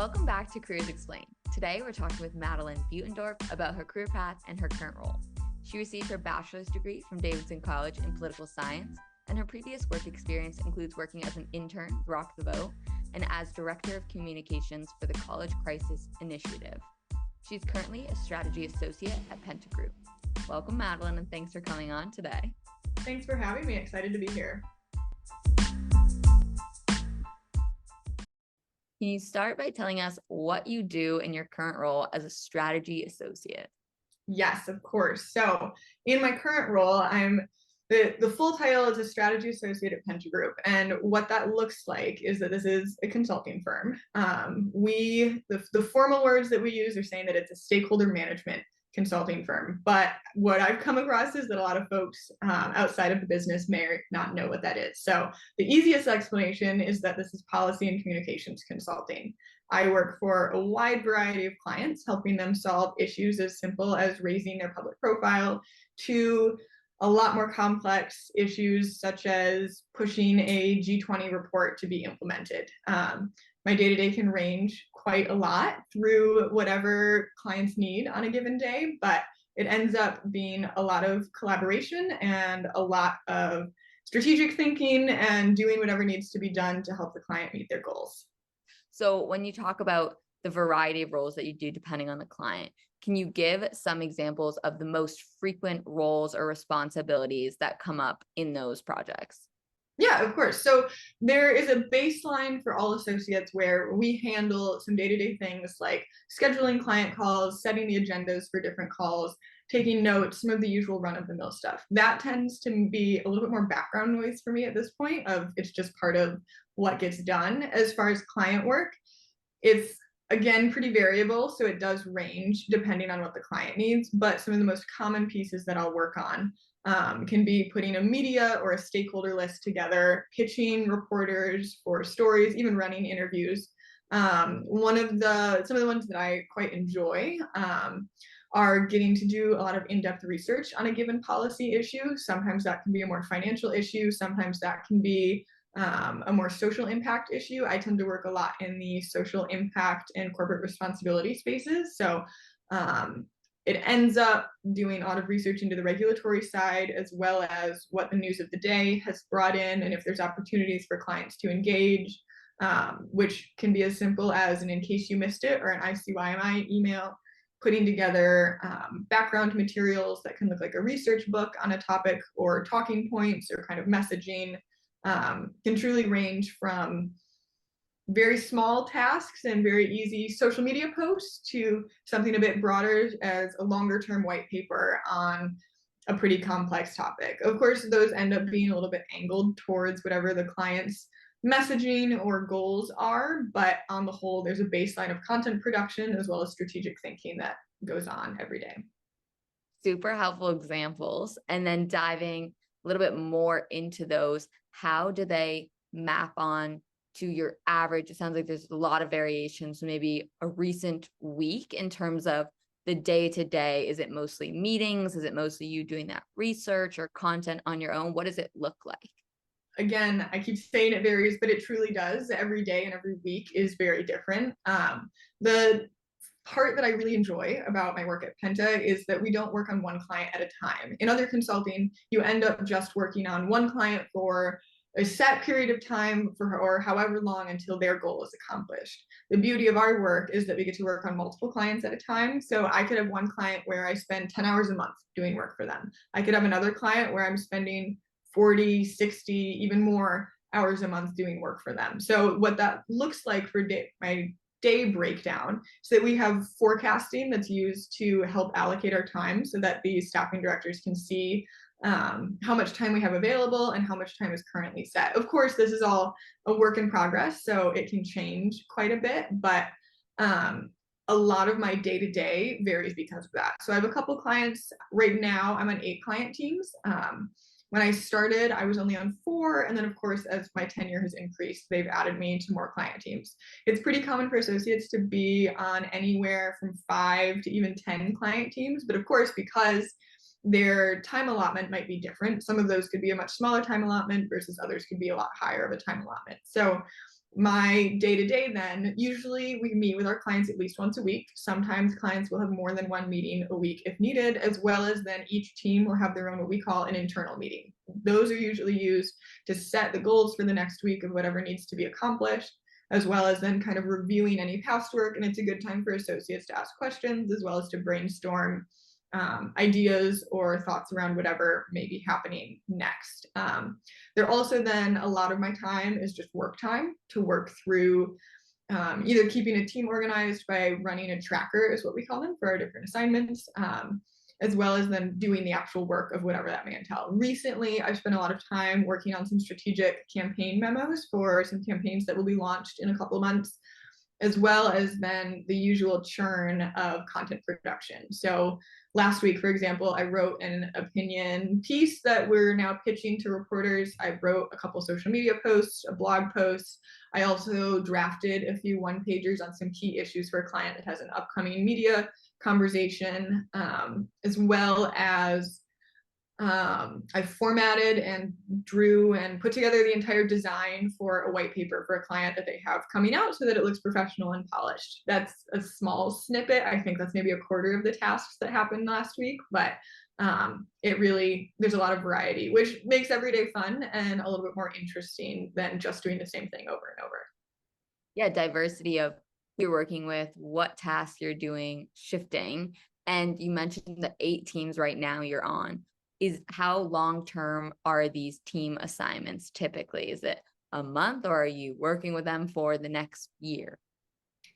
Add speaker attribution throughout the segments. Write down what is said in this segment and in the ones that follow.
Speaker 1: Welcome back to Careers Explained. Today we're talking with Madeline Buitendorp about her career path and her current role. She received her bachelor's degree from Davidson College in political science, and her previous work experience includes working as an intern with Rock the Vote and as director of communications for the College Crisis Initiative. She's currently a strategy associate at Penta Group. Welcome, Madeline, and thanks for coming on today.
Speaker 2: Thanks for having me. Excited to be here.
Speaker 1: Can you start by telling us what you do in your current role as a strategy associate?
Speaker 2: Yes, of course. So in my current role, I'm the full title is a strategy associate at Penta Group. And what that looks like is that this is a consulting firm. The formal words that we use are saying that it's a stakeholder management consulting firm. But what I've come across is that a lot of folks outside of the business may not know what that is. So the easiest explanation is that this is policy and communications consulting. I work for a wide variety of clients, helping them solve issues as simple as raising their public profile to a lot more complex issues, such as pushing a G20 report to be implemented. My day-to-day can range quite a lot through whatever clients need on a given day, but it ends up being a lot of collaboration and a lot of strategic thinking and doing whatever needs to be done to help the client meet their goals.
Speaker 1: So when you talk about the variety of roles that you do depending on the client, can you give some examples of the most frequent roles or responsibilities that come up in those projects?
Speaker 2: Yeah, of course. So there is a baseline for all associates where we handle some day-to-day things like scheduling client calls, setting the agendas for different calls, taking notes, some of the usual run-of-the-mill stuff. That tends to be a little bit more background noise for me at this point, of it's just part of what gets done. As far as client work, it's again pretty variable, so it does range depending on what the client needs, but some of the most common pieces that I'll work on can be putting a media or a stakeholder list together, pitching reporters for stories, even running interviews. Some of the ones that I quite enjoy are getting to do a lot of in-depth research on a given policy issue. Sometimes that can be a more financial issue. Sometimes that can be a more social impact issue. I tend to work a lot in the social impact and corporate responsibility spaces. So it ends up doing a lot of research into the regulatory side, as well as what the news of the day has brought in, and if there's opportunities for clients to engage, which can be as simple as an "in case you missed it" or an ICYMI email, putting together background materials that can look like a research book on a topic, or talking points, or kind of messaging. Can truly range from very small tasks and very easy social media posts to something a bit broader as a longer term white paper on a pretty complex topic. Of course, those end up being a little bit angled towards whatever the client's messaging or goals are, but on the whole, there's a baseline of content production as well as strategic thinking that goes on every day.
Speaker 1: Super helpful examples. And then diving a little bit more into those, how do they map on to your average? It sounds like there's a lot of variations. So maybe a recent week in terms of the day-to-day. Is it mostly meetings? Is it mostly you doing that research or content on your own? What does it look like?
Speaker 2: Again, I keep saying it varies, but it truly does. Every day and every week is very different. The part that I really enjoy about my work at Penta is that we don't work on one client at a time. In other consulting, you end up just working on one client for a set period of time or however long until their goal is accomplished. The beauty of our work is that we get to work on multiple clients at a time. So I could have one client where I spend 10 hours a month doing work for them. I could have another client where I'm spending 40, 60, even more hours a month doing work for them. So what that looks like for my day breakdown, so that we have forecasting that's used to help allocate our time so that the staffing directors can see how much time we have available and how much time is currently set. Of course, this is all a work in progress, so it can change quite a bit, but a lot of my day-to-day varies because of that. So I have a couple clients right now. I'm on 8 client teams. When I started, I was only on 4, and then of course, as my tenure has increased, they've added me to more client teams. It's pretty common for associates to be on anywhere from 5 to even 10 client teams, but of course, because their time allotment might be different, some of those could be a much smaller time allotment versus others could be a lot higher of a time allotment. So my day-to-day then, usually we meet with our clients at least once a week. Sometimes clients will have more than one meeting a week if needed, as well as then each team will have their own what we call an internal meeting. Those are usually used to set the goals for the next week of whatever needs to be accomplished, as well as then kind of reviewing any past work. And it's a good time for associates to ask questions, as well as to brainstorm ideas or thoughts around whatever may be happening next. There also then a lot of my time is just work time to work through either keeping a team organized by running a tracker is what we call them for our different assignments, as well as then doing the actual work of whatever that may entail. Recently, I've spent a lot of time working on some strategic campaign memos for some campaigns that will be launched in a couple of months, as well as then the usual churn of content production. So last week, for example, I wrote an opinion piece that we're now pitching to reporters. I wrote a couple social media posts, a blog post. I also drafted a few one-pagers on some key issues for a client that has an upcoming media conversation, as well as I've formatted and drew and put together the entire design for a white paper for a client that they have coming out so that it looks professional and polished. That's a small snippet. I think that's maybe a quarter of the tasks that happened last week, but there's a lot of variety, which makes every day fun and a little bit more interesting than just doing the same thing over and over.
Speaker 1: Yeah, diversity of who you're working with, what tasks you're doing, shifting. And you mentioned the 8 teams right now you're on. How long-term are these team assignments typically? Is it a month, or are you working with them for the next year?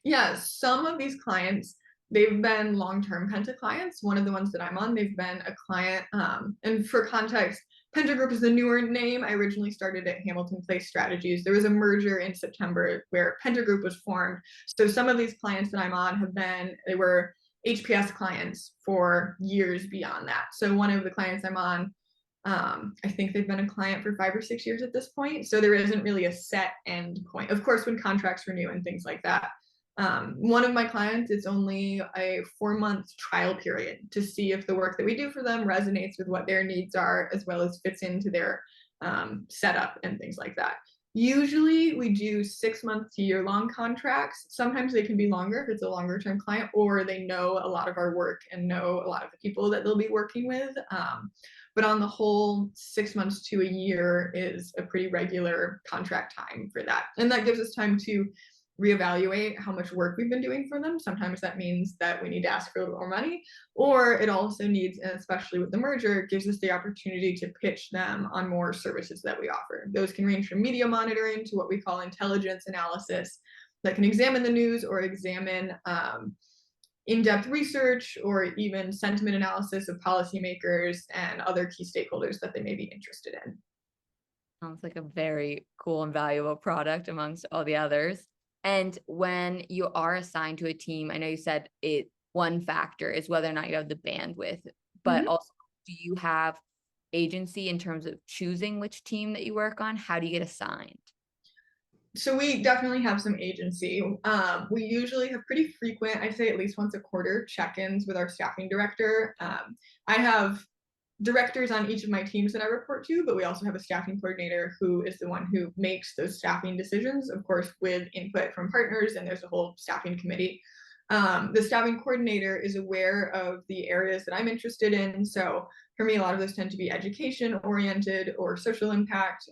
Speaker 2: Yeah, some of these clients, they've been long-term Penta clients. One of the ones that I'm on, they've been a client. And for context, Penta Group is the newer name. I originally started at Hamilton Place Strategies. There was a merger in September where Penta Group was formed. So some of these clients that I'm on they were HPS clients for years beyond that. So one of the clients I'm on, I think they've been a client for 5 or 6 years at this point. So there isn't really a set end point. Of course, when contracts renew and things like that. One of my clients, it's only a 4-month trial period to see if the work that we do for them resonates with what their needs are, as well as fits into their setup and things like that. Usually we do 6-month to year-long contracts. Sometimes they can be longer if it's a longer term client, or they know a lot of our work and know a lot of the people that they'll be working with. But on the whole, 6 months to a year is a pretty regular contract time for that. And that gives us time to reevaluate how much work we've been doing for them. Sometimes that means that we need to ask for a little more money, or it also needs, and especially with the merger, it gives us the opportunity to pitch them on more services that we offer. Those can range from media monitoring to what we call intelligence analysis that can examine the news or examine in-depth research or even sentiment analysis of policymakers and other key stakeholders that they may be interested in.
Speaker 1: Sounds like a very cool and valuable product amongst all the others. And when you are assigned to a team, I know you said one factor is whether or not you have the bandwidth, but also, do you have agency in terms of choosing which team that you work on? How do you get assigned?
Speaker 2: So we definitely have some agency. We usually have pretty frequent, I'd say at least once a quarter, check-ins with our staffing director. I have directors on each of my teams that I report to, but we also have a staffing coordinator who is the one who makes those staffing decisions, of course, with input from partners, and there's a whole staffing committee. The staffing coordinator is aware of the areas that I'm interested in. So for me, a lot of those tend to be education oriented or social impact,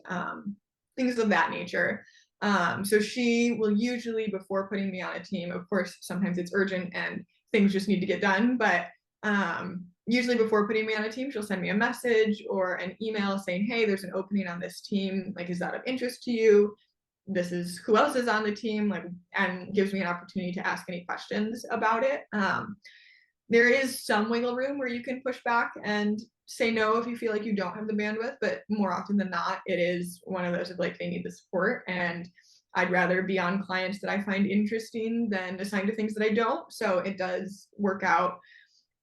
Speaker 2: things of that nature. So she will usually, before putting me on a team, of course, sometimes it's urgent and things just need to get done, but usually before putting me on a team, she'll send me a message or an email saying, hey, there's an opening on this team. Like, is that of interest to you? This is who else is on the team, like, and gives me an opportunity to ask any questions about it. There is some wiggle room where you can push back and say no if you feel like you don't have the bandwidth, but more often than not, it is one of those of like, they need the support, and I'd rather be on clients that I find interesting than assigned to things that I don't. So it does work out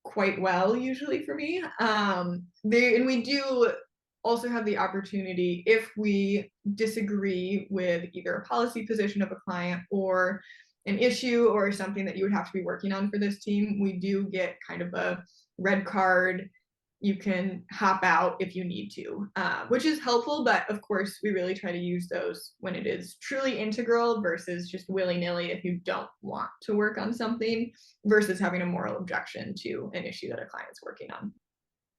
Speaker 2: quite well usually for me. And we do also have the opportunity, if we disagree with either a policy position of a client or an issue or something that you would have to be working on for this team, we do get kind of a red card you can hop out if you need to, which is helpful. But of course, we really try to use those when it is truly integral versus just willy-nilly if you don't want to work on something versus having a moral objection to an issue that a client's working on.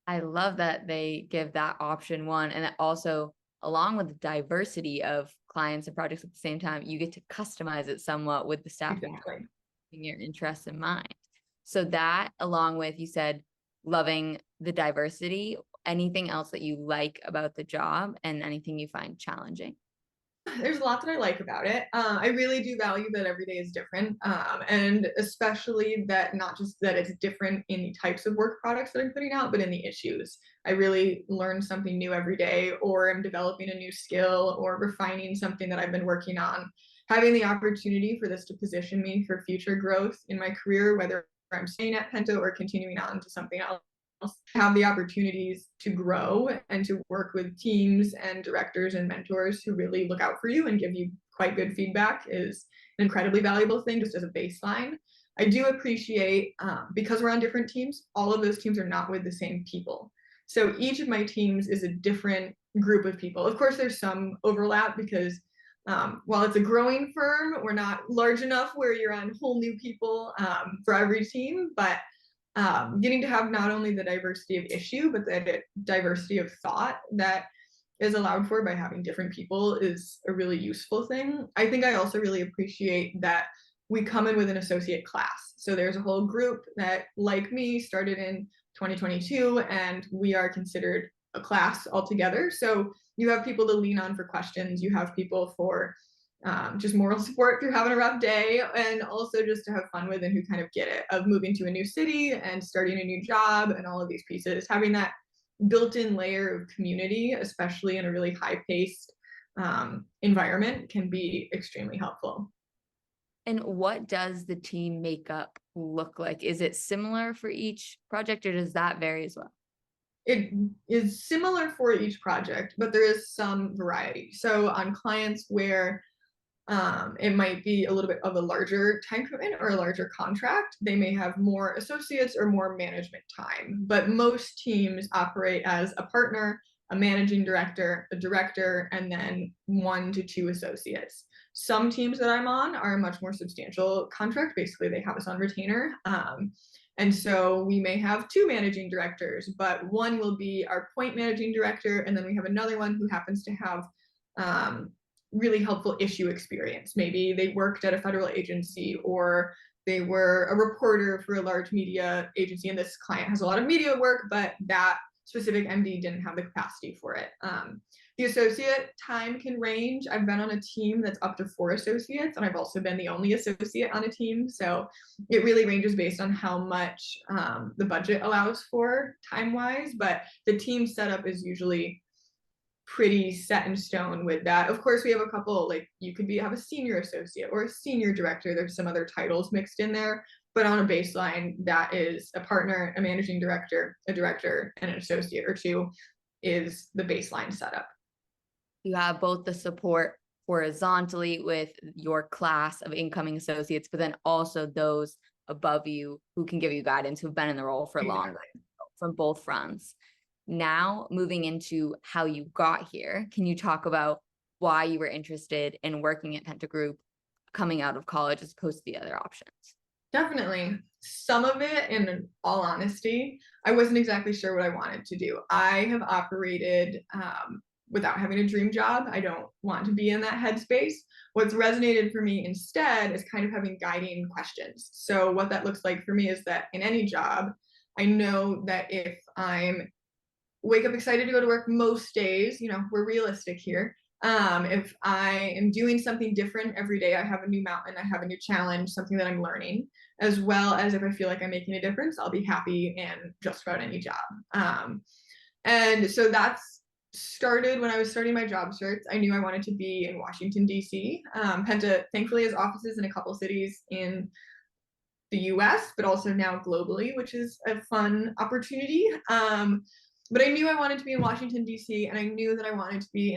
Speaker 1: I love that they give that option one. And that also, along with the diversity of clients and projects at the same time, you get to customize it somewhat with the staff
Speaker 2: Exactly.
Speaker 1: keeping your interests in mind. So that, along with, you said, loving the diversity, anything else that you like about the job and anything you find challenging?
Speaker 2: There's a lot that I like about it. I really do value that every day is different, and especially that not just that it's different in the types of work products that I'm putting out, but in the issues. I really learn something new every day, or I'm developing a new skill, or refining something that I've been working on. Having the opportunity for this to position me for future growth in my career, whether I'm staying at Penta or continuing on to something else, have the opportunities to grow and to work with teams and directors and mentors who really look out for you and give you quite good feedback is an incredibly valuable thing just as a baseline. I do appreciate, because we're on different teams, all of those teams are not with the same people. So each of my teams is a different group of people. Of course, there's some overlap because while it's a growing firm, we're not large enough where you're on whole new people for every team, but getting to have not only the diversity of issue, but the diversity of thought that is allowed for by having different people is a really useful thing. I think I also really appreciate that we come in with an associate class. So there's a whole group that, like me, started in 2022, and we are considered a class altogether. So you have people to lean on for questions, you have people for just moral support if you're having a rough day, and also just to have fun with and who kind of get it of moving to a new city and starting a new job and all of these pieces. Having that built-in layer of community, especially in a really high-paced environment, can be extremely helpful.
Speaker 1: And what does the team makeup look like? Is it similar for each project or does that vary as well?
Speaker 2: It is similar for each project, but there is some variety. So on clients where it might be a little bit of a larger time commitment or a larger contract, they may have more associates or more management time. But most teams operate as a partner, a managing director, a director, and then 1 to 2 associates. Some teams that I'm on are a much more substantial contract. Basically, they have us on retainer. And so we may have 2 managing directors, but one will be our point managing director, and then we have another one who happens to have really helpful issue experience. Maybe they worked at a federal agency, or they were a reporter for a large media agency, and this client has a lot of media work, but that specific MD didn't have the capacity for it. The associate time can range. I've been on a team that's up to 4 associates, and I've also been the only associate on a team. So it really ranges based on how much the budget allows for time-wise, but the team setup is usually pretty set in stone with that. Of course, we have a couple, like you could have a senior associate or a senior director. There's some other titles mixed in there, but on a baseline, that is a partner, a managing director, a director, and an associate or 2 is the baseline setup.
Speaker 1: You have both the support horizontally with your class of incoming associates, but then also those above you who can give you guidance, who've been in the role for longer from both fronts. Now, moving into how you got here, can you talk about why you were interested in working at Penta Group coming out of college as opposed to the other options?
Speaker 2: Definitely. Some of it, in all honesty, I wasn't exactly sure what I wanted to do. I have operated without having a dream job. I don't want to be in that headspace. What's resonated for me instead is kind of having guiding questions. So what that looks like for me is that in any job, I know that if I'm wake up excited to go to work most days, we're realistic here. If I am doing something different every day, I have a new mountain, I have a new challenge, something that I'm learning, as well as if I feel like I'm making a difference, I'll be happy in just about any job. And so that's started when I was starting my job search. I knew I wanted to be in Washington, D.C. Penta thankfully has offices in a couple cities in the US, but also now globally, which is a fun opportunity. But I knew I wanted to be in Washington, D.C., and I knew that I wanted to be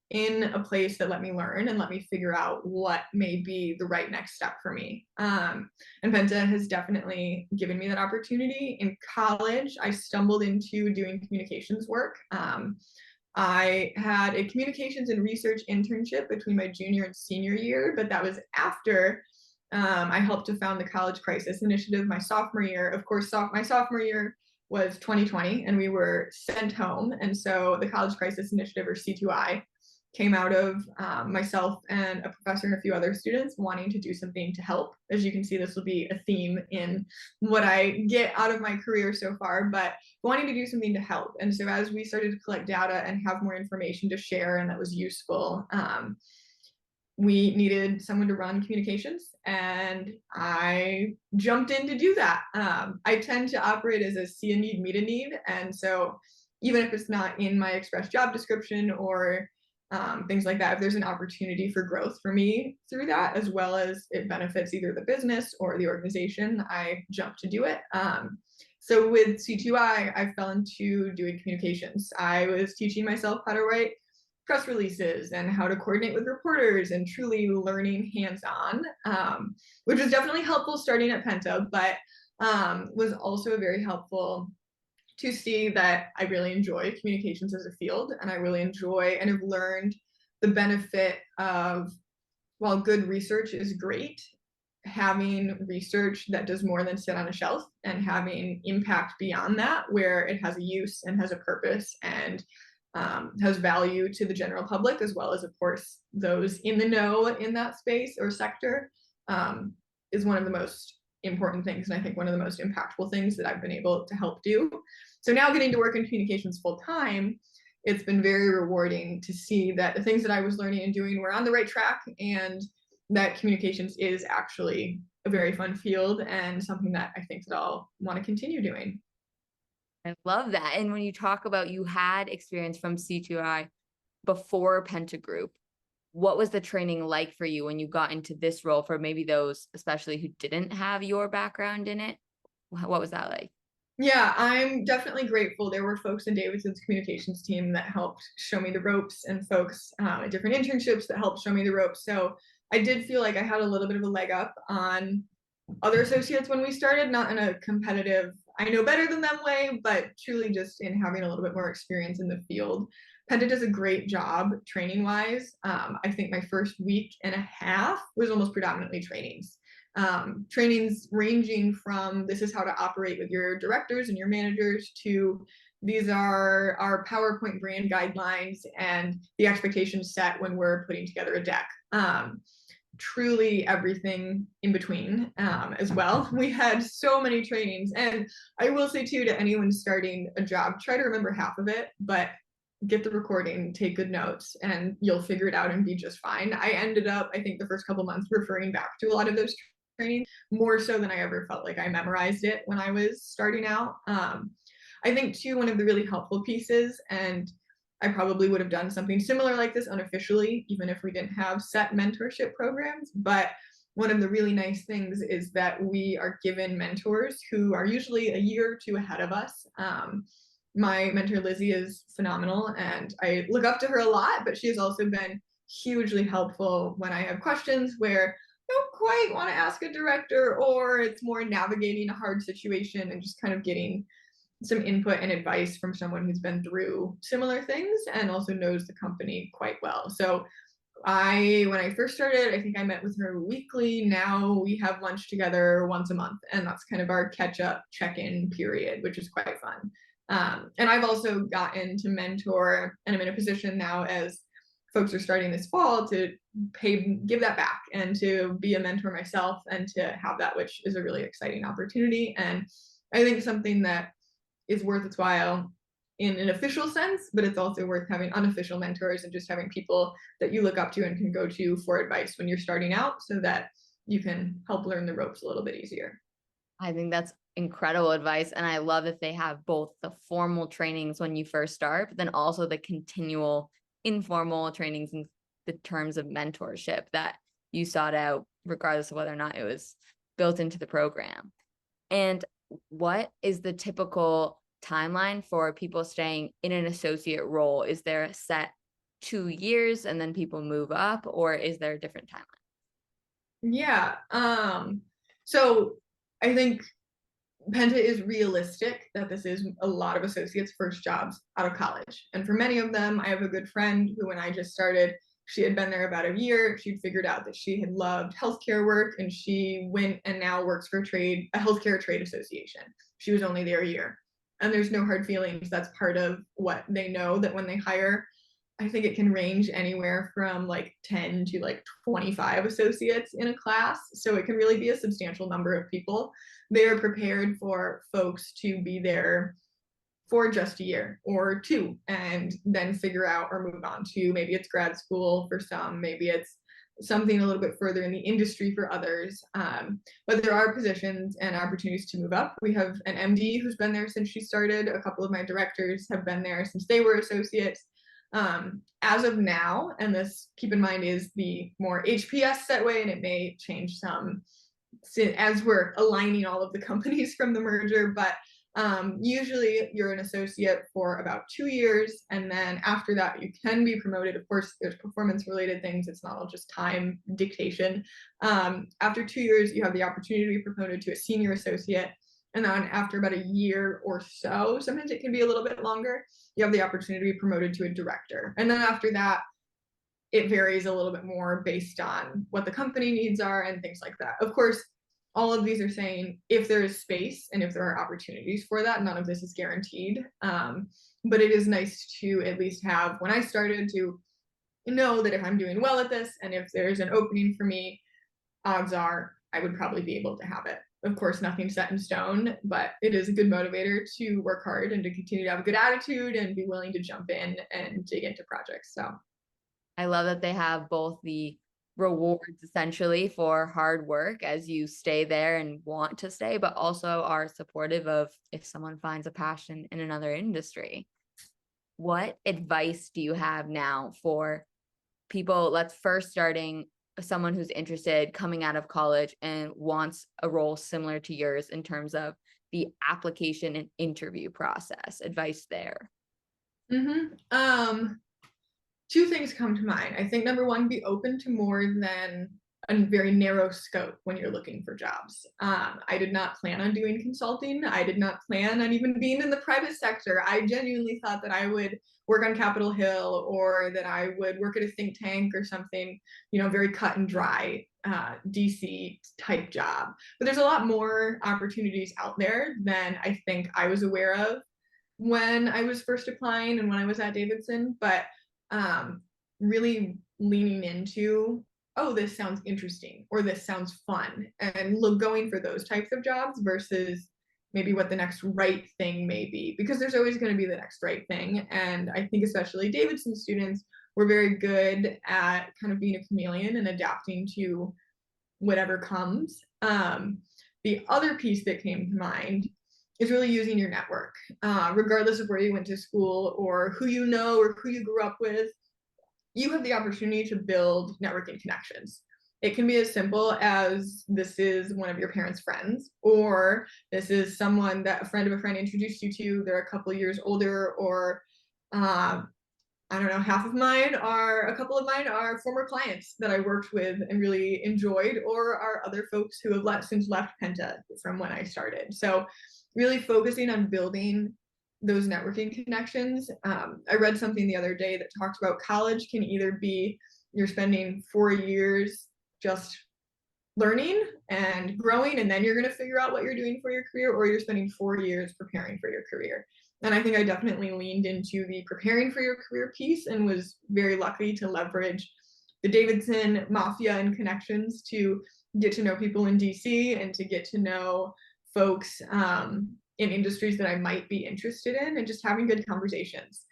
Speaker 2: in a place that let me learn and let me figure out what may be the right next step for me. And Penta has definitely given me that opportunity. In college, I stumbled into doing communications work. I had a communications and research internship between my junior and senior year, but that was after I helped to found the College Crisis Initiative my sophomore year. Of course, my sophomore year was 2020 and we were sent home. And so the College Crisis Initiative, or C2I, came out of myself and a professor and a few other students wanting to do something to help. As you can see, this will be a theme in what I get out of my career so far, but wanting to do something to help. And so as we started to collect data and have more information to share and that was useful, we needed someone to run communications, and I jumped in to do that. I tend to operate as a see a need, meet a need. And so even if it's not in my express job description or things like that, if there's an opportunity for growth for me through that, as well as it benefits either the business or the organization, I jump to do it. So with C2I, I fell into doing communications. I was teaching myself how to write press releases and how to coordinate with reporters and truly learning hands-on, which was definitely helpful starting at Penta, but was also very helpful to see that I really enjoy communications as a field, and I really enjoy and have learned the benefit of, while good research is great, having research that does more than sit on a shelf and having impact beyond that, where it has a use and has a purpose and has value to the general public, as well as, of course, those in the know in that space or sector, is one of the most important things. And I think one of the most impactful things that I've been able to help do. So now getting to work in communications full time, it's been very rewarding to see that the things that I was learning and doing were on the right track, and that communications is actually a very fun field and something that I think that I'll want to continue doing.
Speaker 1: I love that. And when you talk about you had experience from C2I before Penta Group, what was the training like for you when you got into this role, for maybe those especially who didn't have your background in it? What was that like?
Speaker 2: Yeah, I'm definitely grateful. There were folks in Davidson's communications team that helped show me the ropes, and folks at different internships that helped show me the ropes. So I did feel like I had a little bit of a leg up on other associates when we started, not in a competitive, I know better than them way, but truly just in having a little bit more experience in the field. Penta does a great job training wise. I think my first week and a half was almost predominantly trainings. Trainings ranging from this is how to operate with your directors and your managers to these are our PowerPoint brand guidelines and the expectations set when we're putting together a deck. Truly everything in between as well. We had so many trainings, and I will say too, to anyone starting a job, try to remember half of it, but get the recording, take good notes, and you'll figure it out and be just fine. I ended up, I think the first couple months, referring back to a lot of those trainings more so than I ever felt like I memorized it when I was starting out. I think too, one of the really helpful pieces, and I probably would have done something similar like this unofficially, even if we didn't have set mentorship programs. But one of the really nice things is that we are given mentors who are usually a year or two ahead of us. My mentor, Lizzie, is phenomenal, and I look up to her a lot, but she has also been hugely helpful when I have questions where I don't quite want to ask a director, or it's more navigating a hard situation and just kind of getting some input and advice from someone who's been through similar things and also knows the company quite well. So when I first started, I think I met with her weekly. Now we have lunch together once a month, and that's kind of our catch up check-in period, which is quite fun. And I've also gotten to mentor, and I'm in a position now as folks are starting this fall to give that back and to be a mentor myself and to have that, which is a really exciting opportunity. And I think something that is worth its while in an official sense, but it's also worth having unofficial mentors and just having people that you look up to and can go to for advice when you're starting out, so that you can help learn the ropes a little bit easier.
Speaker 1: I think that's incredible advice. And I love that they have both the formal trainings when you first start, but then also the continual informal trainings in the terms of mentorship that you sought out, regardless of whether or not it was built into the program. And what is the typical timeline for people staying in an associate role? Is there a set 2 years and then people move up, or is there a different timeline?
Speaker 2: Yeah. So I think Penta is realistic that this is a lot of associates' first jobs out of college. And for many of them, I have a good friend who, when I just started, she had been there about a year. She'd figured out that she had loved healthcare work, and she went and now works for a healthcare trade association. She was only there a year. And there's no hard feelings. That's part of what they know, that when they hire, I think it can range anywhere from like 10 to like 25 associates in a class. So it can really be a substantial number of people. They are prepared for folks to be there for just a year or two and then figure out or move on to, maybe it's grad school for some, maybe it's something a little bit further in the industry for others. But there are positions and opportunities to move up. We have an MD who's been there since she started. A couple of my directors have been there since they were associates. As of now, and this, keep in mind, is the more HPS set way, and it may change some as we're aligning all of the companies from the merger, but usually you're an associate for about 2 years, and then after that you can be promoted. Of course, there's performance related things. It's not all just time dictation. After 2 years, you have the opportunity to be promoted to a senior associate. And then after about a year or so, sometimes it can be a little bit longer, you have the opportunity to be promoted to a director. And then after that, it varies a little bit more based on what the company needs are and things like that. Of course, all of these are saying if there is space and if there are opportunities for that. None of this is guaranteed. But it is nice to at least have, when I started, to know that if I'm doing well at this and if there's an opening for me, odds are I would probably be able to have it. Of course, nothing's set in stone, but it is a good motivator to work hard and to continue to have a good attitude and be willing to jump in and dig into projects. So
Speaker 1: I love that they have both the rewards essentially for hard work as you stay there and want to stay, but also are supportive of if someone finds a passion in another industry. What advice do you have now for people, let's first starting someone who's interested coming out of college and wants a role similar to yours in terms of the application and interview process? Advice there.
Speaker 2: Two things come to mind. I think number one, be open to more than a very narrow scope when you're looking for jobs. I did not plan on doing consulting. I did not plan on even being in the private sector. I genuinely thought that I would work on Capitol Hill, or that I would work at a think tank or something, very cut and dry, DC type job. But there's a lot more opportunities out there than I think I was aware of when I was first applying and when I was at Davidson. But really leaning into, oh, this sounds interesting, or this sounds fun, and going for those types of jobs versus maybe what the next right thing may be, because there's always going to be the next right thing. And I think especially Davidson students were very good at kind of being a chameleon and adapting to whatever comes. The other piece that came to mind is really using your network, regardless of where you went to school or who you know or who you grew up with. You have the opportunity to build networking connections. It can be as simple as this is one of your parents' friends, or this is someone that a friend of a friend introduced you to. They're a couple years older, or I don't know, a couple of mine are former clients that I worked with and really enjoyed, or are other folks who have since left Penta from when I started. So really focusing on building those networking connections. I read something the other day that talked about college can either be you're spending 4 years just learning and growing, and then you're going to figure out what you're doing for your career, or you're spending 4 years preparing for your career. And I think I definitely leaned into the preparing for your career piece and was very lucky to leverage the Davidson mafia and connections to get to know people in DC and to get to know folks in industries that I might be interested in, and just having good conversations.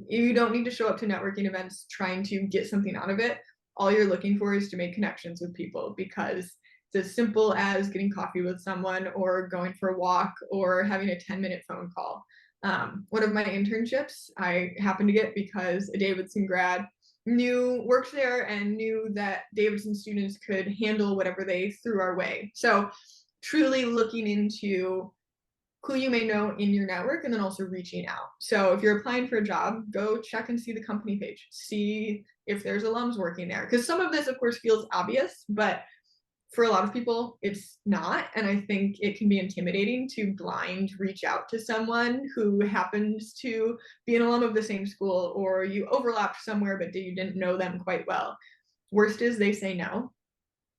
Speaker 2: You don't need to show up to networking events trying to get something out of it. All you're looking for is to make connections with people, because it's as simple as getting coffee with someone, or going for a walk, or having a 10-minute phone call. One of my internships I happened to get because a Davidson grad worked there and knew that Davidson students could handle whatever they threw our way. So truly looking into who you may know in your network, and then also reaching out. So if you're applying for a job, go check and see the company page, see if there's alums working there. Because some of this, of course, feels obvious, but for a lot of people, it's not. And I think it can be intimidating to blind reach out to someone who happens to be an alum of the same school, or you overlapped somewhere, but you didn't know them quite well. Worst is they say no.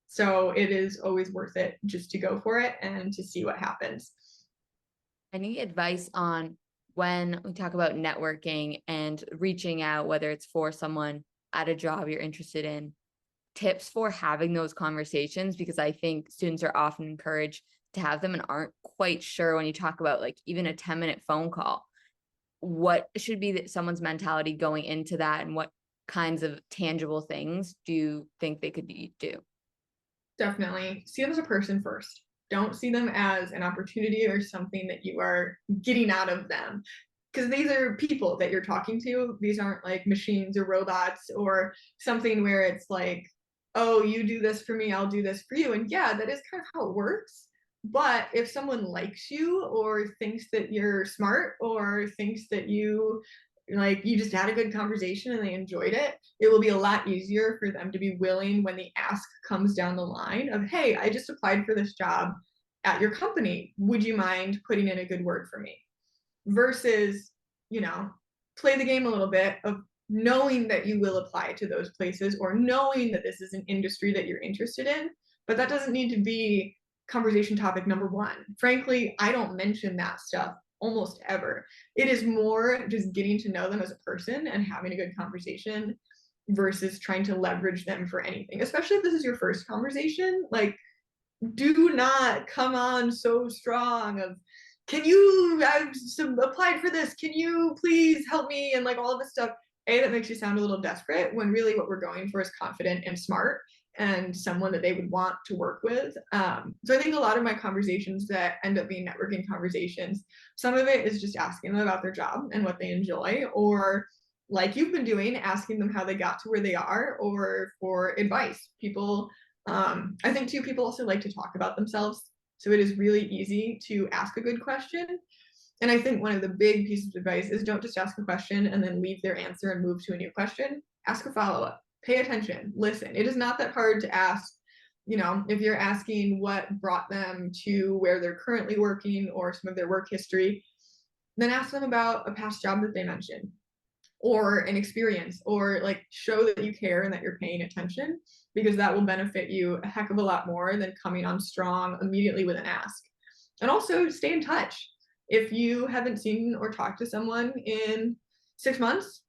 Speaker 2: So it is always worth it just to go for it and to see what happens.
Speaker 1: Any advice on when we talk about networking and reaching out, whether it's for someone at a job you're interested in, tips for having those conversations? Because I think students are often encouraged to have them and aren't quite sure when you talk about like even a 10-minute phone call, what should be someone's mentality going into that, and what kinds of tangible things do you think they could do?
Speaker 2: Definitely see them as a person first. Don't see them as an opportunity or something that you are getting out of them. Because these are people that you're talking to. These aren't like machines or robots or something where it's like, oh, you do this for me, I'll do this for you. And yeah, that is kind of how it works. But if someone likes you or thinks that you're smart or thinks that you just had a good conversation and they enjoyed it, it will be a lot easier for them to be willing when the ask comes down the line of, hey, I just applied for this job at your company. Would you mind putting in a good word for me? Versus, play the game a little bit of knowing that you will apply to those places or knowing that this is an industry that you're interested in, but that doesn't need to be conversation topic number one. Frankly, I don't mention that stuff almost ever. It is more just getting to know them as a person and having a good conversation versus trying to leverage them for anything, especially if this is your first conversation. Like, do not come on so strong of, I've applied for this, can you please help me, and like all of this stuff. That makes you sound a little desperate, when really what we're going for is confident and smart and someone that they would want to work with. So I think a lot of my conversations that end up being networking conversations, some of it is just asking them about their job and what they enjoy, or like you've been doing, asking them how they got to where they are, or for advice. People, I think too, people also like to talk about themselves. So it is really easy to ask a good question. And I think one of the big pieces of advice is don't just ask a question and then leave their answer and move to a new question. Ask a follow-up. Pay attention. Listen. It is not that hard to ask. If you're asking what brought them to where they're currently working or some of their work history, then ask them about a past job that they mentioned or an experience, or like show that you care and that you're paying attention, because that will benefit you a heck of a lot more than coming on strong immediately with an ask. And also stay in touch. If you haven't seen or talked to someone in 6 months,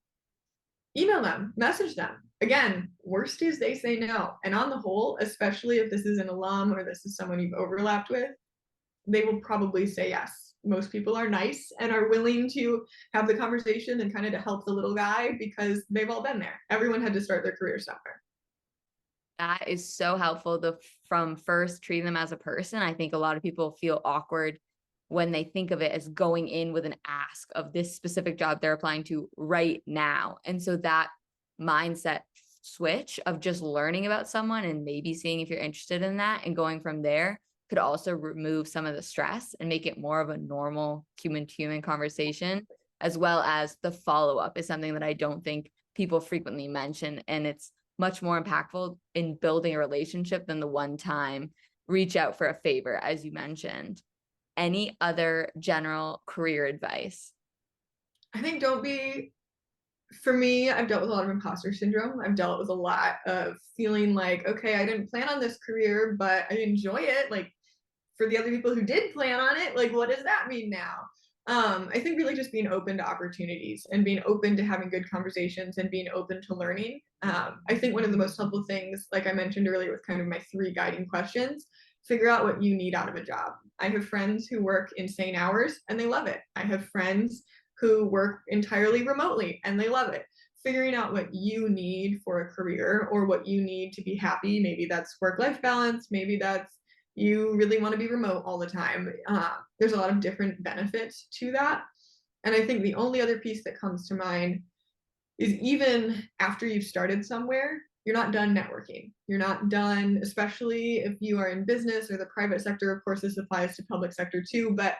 Speaker 2: email them, message them. Again, worst is they say no. And on the whole, especially if this is an alum or this is someone you've overlapped with, they will probably say yes. Most people are nice and are willing to have the conversation and kind of to help the little guy, because they've all been there. Everyone had to start their career somewhere.
Speaker 1: That is so helpful. From first treating them as a person. I think a lot of people feel awkward when they think of it as going in with an ask of this specific job they're applying to right now. And so that mindset switch of just learning about someone and maybe seeing if you're interested in that and going from there could also remove some of the stress and make it more of a normal human-to-human conversation, as well as the follow-up is something that I don't think people frequently mention. And it's much more impactful in building a relationship than the one-time reach out for a favor, as you mentioned. Any other general career advice?
Speaker 2: I think for me, I've dealt with a lot of imposter syndrome. I've dealt with a lot of feeling like, okay, I didn't plan on this career, but I enjoy it. Like, for the other people who did plan on it, like, what does that mean now? I think really just being open to opportunities and being open to having good conversations and being open to learning. I think one of the most helpful things, like I mentioned earlier with kind of my 3 guiding questions, figure out what you need out of a job. I have friends who work insane hours and they love it. I have friends who work entirely remotely and they love it. Figuring out what you need for a career or what you need to be happy. Maybe that's work-life balance. Maybe that's you really want to be remote all the time. There's a lot of different benefits to that. And I think the only other piece that comes to mind is, even after you've started somewhere, you're not done networking. You're not done, especially if you are in business or the private sector. Of course, this applies to public sector too, but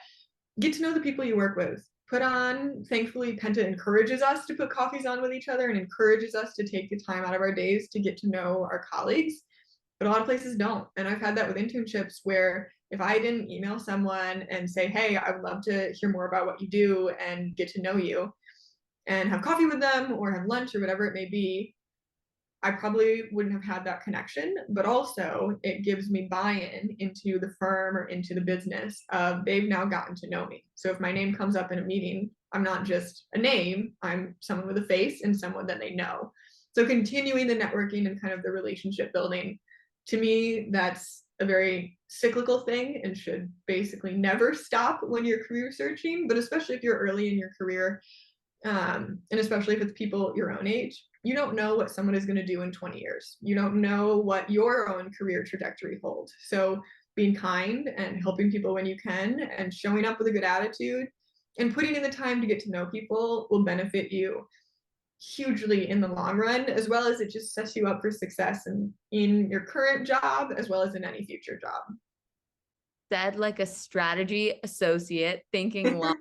Speaker 2: get to know the people you work with. Thankfully, Penta encourages us to put coffees on with each other and encourages us to take the time out of our days to get to know our colleagues. But a lot of places don't. And I've had that with internships where if I didn't email someone and say, hey, I would love to hear more about what you do and get to know you and have coffee with them or have lunch or whatever it may be, I probably wouldn't have had that connection, but also it gives me buy-in into the firm or into the business of they've now gotten to know me. So if my name comes up in a meeting, I'm not just a name, I'm someone with a face and someone that they know. So continuing the networking and kind of the relationship building, to me, that's a very cyclical thing and should basically never stop when you're career searching, but especially if you're early in your career, and especially if it's people your own age, you don't know what someone is going to do in 20 years. You don't know what your own career trajectory holds. So being kind and helping people when you can and showing up with a good attitude and putting in the time to get to know people will benefit you hugely in the long run, as well as it just sets you up for success in your current job as well as in any future job.
Speaker 1: Said like a strategy associate, thinking long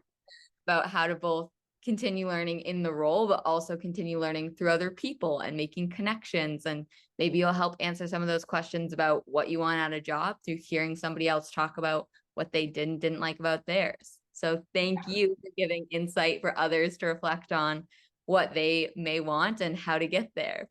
Speaker 1: about how to both continue learning in the role, but also continue learning through other people and making connections. And maybe you'll help answer some of those questions about what you want out of a job through hearing somebody else talk about what they didn't like about theirs. So thank you for giving insight for others to reflect on what they may want and how to get there.